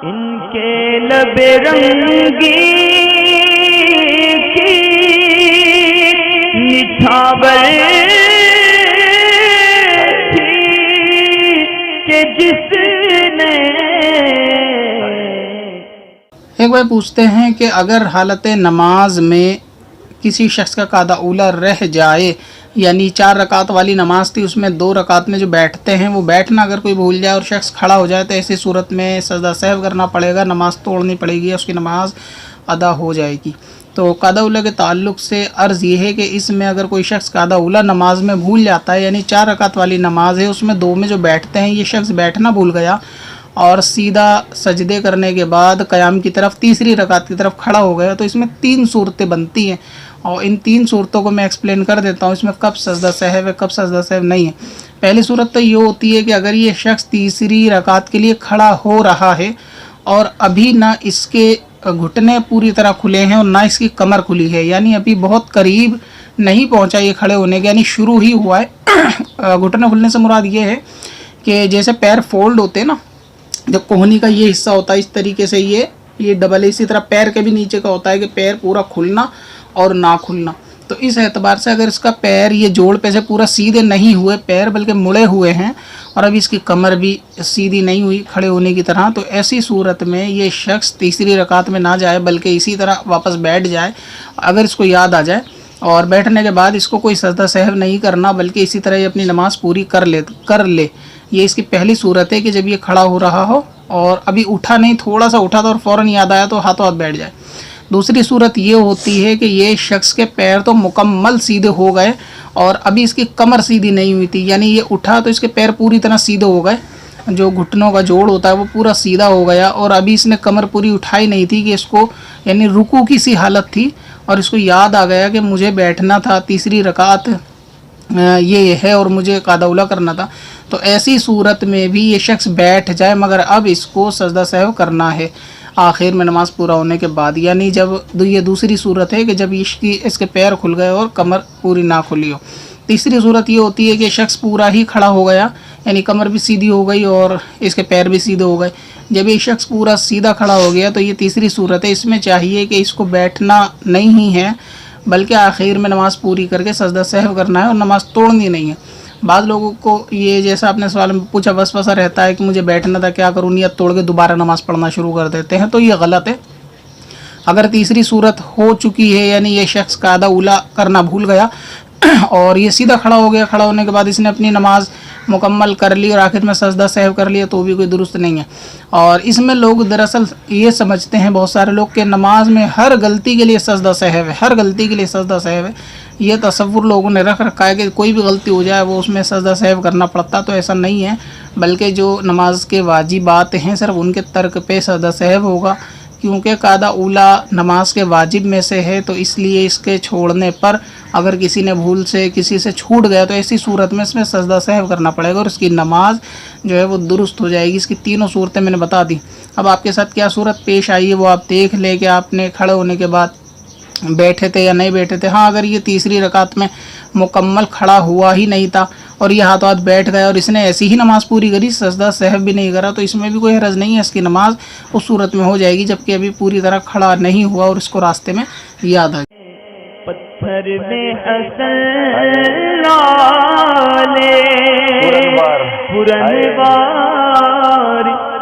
ان کے لب رنگی کی نچھاور تھی کہ جس نے ایک بھائی پوچھتے ہیں کہ اگر حالت نماز میں کسی شخص کا قاعدہ اولیٰ رہ جائے، یعنی 4 رکعت والی نماز تھی، اس میں 2 رکعت میں جو بیٹھتے ہیں وہ بیٹھنا اگر کوئی بھول جائے اور شخص کھڑا ہو جائے تو ایسی صورت میں سجدہ سہو کرنا پڑے گا، نماز توڑنی پڑے گی، اس کی نماز ادا ہو جائے گی۔ تو قاعدہ اولیٰ کے تعلق سے عرض یہ ہے کہ اس میں اگر کوئی شخص قاعدہ اولیٰ نماز میں بھول جاتا ہے، یعنی 4 رکعت والی نماز ہے، اس میں 2 میں جو بیٹھتے ہیں یہ شخص بیٹھنا بھول گیا اور سیدھا سجدے کرنے کے بعد قیام کی طرف تیسری رکعت کی طرف کھڑا ہو گیا، تو اس میں 3 صورتیں بنتی ہیں اور ان 3 صورتوں کو میں ایکسپلین کر دیتا ہوں، اس میں کب سجدہ سہو ہے کب سجدہ سہو نہیں ہے۔ پہلی صورت تو یہ ہوتی ہے کہ اگر یہ شخص تیسری رکعت کے لیے کھڑا ہو رہا ہے اور ابھی نہ اس کے گھٹنے پوری طرح کھلے ہیں اور نہ اس کی کمر کھلی ہے، یعنی ابھی بہت قریب نہیں پہنچا یہ کھڑے ہونے کے، یعنی شروع ہی ہوا ہے۔ گھٹنے کھلنے سے مراد یہ ہے کہ جیسے پیر فولڈ ہوتے ہیں نا، جب کوہنی کا یہ حصہ ہوتا ہے اس طریقے سے یہ ڈبل ہے، اسی طرح پیر کے بھی نیچے کا ہوتا ہے کہ پیر پورا کھلنا اور نہ کھلنا۔ تو اس اعتبار سے اگر اس کا پیر یہ جوڑ پہ سے پورا سیدھے نہیں ہوئے پیر بلکہ مڑے ہوئے ہیں اور ابھی اس کی کمر بھی سیدھی نہیں ہوئی کھڑے ہونے کی طرح، تو ایسی صورت میں یہ شخص تیسری رکعت میں نہ جائے بلکہ اسی طرح واپس بیٹھ جائے، اگر اس کو یاد آ جائے، اور بیٹھنے کے بعد اس کو کوئی سجدہ سہو نہیں کرنا بلکہ اسی طرح یہ اپنی نماز پوری کر لے۔ یہ اس کی پہلی صورت ہے کہ جب یہ کھڑا ہو رہا ہو اور ابھی اٹھا نہیں، تھوڑا سا اٹھا تھا اور فوراً یاد آیا تو ہاتھوں ہاتھ بیٹھ جائے۔ دوسری صورت یہ ہوتی ہے کہ یہ شخص کے پیر تو مکمل سیدھے ہو گئے اور ابھی اس کی کمر سیدھی نہیں ہوئی تھی، یعنی یہ اٹھا تو اس کے پیر پوری طرح سیدھے ہو گئے، جو گھٹنوں کا جوڑ ہوتا ہے وہ پورا سیدھا ہو گیا، اور ابھی اس نے کمر پوری اٹھائی نہیں تھی کہ اس کو، یعنی رکوع کی سی حالت تھی اور اس کو یاد آ گیا کہ مجھے بیٹھنا تھا، تیسری رکعت یہ ہے اور مجھے قاعدہ اولیٰ کرنا تھا، تو ایسی صورت میں بھی یہ شخص بیٹھ جائے، مگر اب اس کو سجدہ سہو کرنا ہے آخر میں نماز پورا ہونے کے بعد، یعنی جب یہ دوسری صورت ہے کہ جب اس کے پیر کھل گئے اور کمر پوری نہ کھلی ہو۔ تیسری صورت یہ ہوتی ہے کہ شخص پورا ہی کھڑا ہو گیا، یعنی کمر بھی سیدھی ہو گئی اور اس کے پیر بھی سیدھے ہو گئے۔ جب یہ شخص پورا سیدھا کھڑا ہو گیا تو یہ تیسری صورت ہے، اس میں چاہیے کہ اس کو بیٹھنا نہیں ہے بلکہ آخر میں نماز پوری کر کے سجدہ سہو کرنا ہے اور نماز توڑنی نہیں ہے۔ بعض لوگوں کو یہ، جیسا آپ نے سوال میں پوچھا، وسوسہ رہتا ہے کہ مجھے بیٹھنا تھا، کیا کروں، نیت توڑ کے دوبارہ نماز پڑھنا شروع کر دیتے ہیں، تو یہ غلط ہے۔ اگر تیسری صورت ہو چکی ہے، یعنی یہ شخص قاعدہ اولیٰ کرنا بھول گیا اور یہ سیدھا کھڑا ہو گیا، کھڑا ہونے کے بعد اس نے اپنی نماز مکمل کر لی اور آخر میں سجدہ سہو کر لیا، تو بھی کوئی درست نہیں ہے۔ اور اس میں لوگ دراصل یہ سمجھتے ہیں بہت سارے لوگ کہ نماز میں ہر غلطی کے لیے سجدہ سہو ہے، ہر غلطی کے لیے سجدہ سہو ہے، یہ تصور لوگوں نے رکھ رکھا ہے کہ کوئی بھی غلطی ہو جائے وہ اس میں سجدہ سہو کرنا پڑتا، تو ایسا نہیں ہے، بلکہ جو نماز کے واجبات ہیں صرف ان کے ترک پہ سجدہ سہو ہوگا، کیونکہ قاعدہ اولیٰ نماز کے واجب میں سے ہے، تو اس لیے اس کے چھوڑنے پر اگر کسی نے بھول سے کسی سے چھوٹ گیا تو ایسی صورت میں اس میں سجدہ سہو کرنا پڑے گا اور اس کی نماز جو ہے وہ درست ہو جائے گی۔ اس کی تینوں صورتیں میں نے بتا دی۔ اب آپ کے ساتھ کیا صورت پیش آئی ہے وہ آپ دیکھ لیں کہ آپ نے کھڑے ہونے کے بعد بیٹھے تھے یا نہیں بیٹھے تھے۔ ہاں، اگر یہ تیسری رکعت میں مکمل کھڑا ہوا ہی نہیں تھا اور یہ ہاتھ بیٹھ گیا اور اس نے ایسی ہی نماز پوری کری، سجدہ سہو بھی نہیں کرا، تو اس میں بھی کوئی حرج نہیں ہے، اس کی نماز اس صورت میں ہو جائے گی جبکہ ابھی پوری طرح کھڑا نہیں ہوا اور اس کو راستے میں یاد آ گیا۔ پتھر میں حسن لالے پرنوار